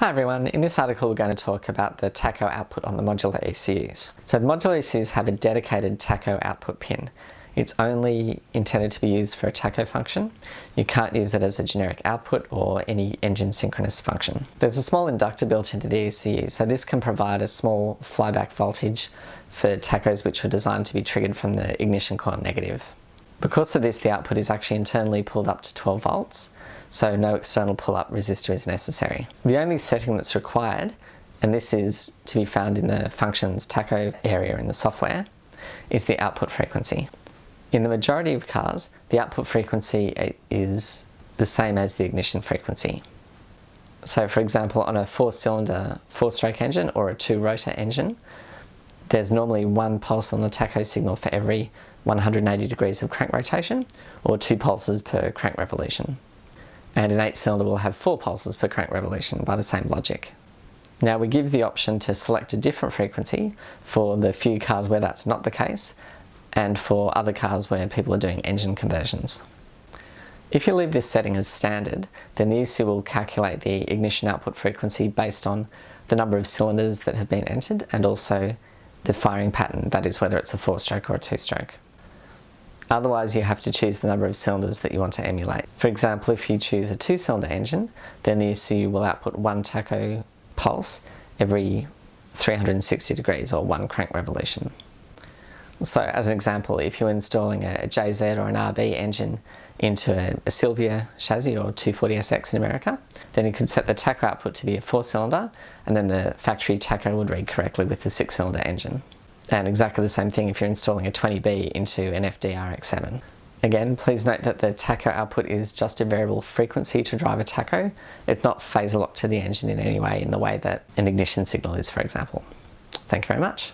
Hi everyone, in this article we're going to talk about the tacho output on the modular ECUs. So the modular ECUs have a dedicated tacho output pin. It's only intended to be used for a tacho function. You can't use it as a generic output or any engine synchronous function. There's a small inductor built into the ECU, so this can provide a small flyback voltage for tachos which were designed to be triggered from the ignition coil negative. Because of this, the output is actually internally pulled up to 12 volts, so no external pull-up resistor is necessary. The only setting that's required, and this is to be found in the functions tacho area in the software, is the output frequency. In the majority of cars, the output frequency is the same as the ignition frequency. So for example, on a 4-cylinder 4-stroke engine or a 2-rotor engine, there's normally one pulse on the tacho signal for every 180 degrees of crank rotation, or 2 pulses per crank revolution. And an 8-cylinder will have 4 pulses per crank revolution by the same logic. Now we give the option to select a different frequency for the few cars where that's not the case, and for other cars where people are doing engine conversions. If you leave this setting as standard, then the ECU will calculate the ignition output frequency based on the number of cylinders that have been entered and also the firing pattern, that is whether it's a 4-stroke or a 2-stroke. Otherwise, you have to choose the number of cylinders that you want to emulate. For example, if you choose a 2-cylinder engine, then the ECU will output 1 tacho pulse every 360 degrees or 1 crank revolution. So as an example, if you're installing a JZ or an RB engine into a Silvia chassis or 240SX in America, then you could set the tacho output to be a 4-cylinder, and then the factory tacho would read correctly with the 6-cylinder engine. And exactly the same thing if you're installing a 20B into an FD-RX7. Again, please note that the tacho output is just a variable frequency to drive a tacho. It's not phase locked to the engine in any way in the way that an ignition signal is, for example. Thank you very much.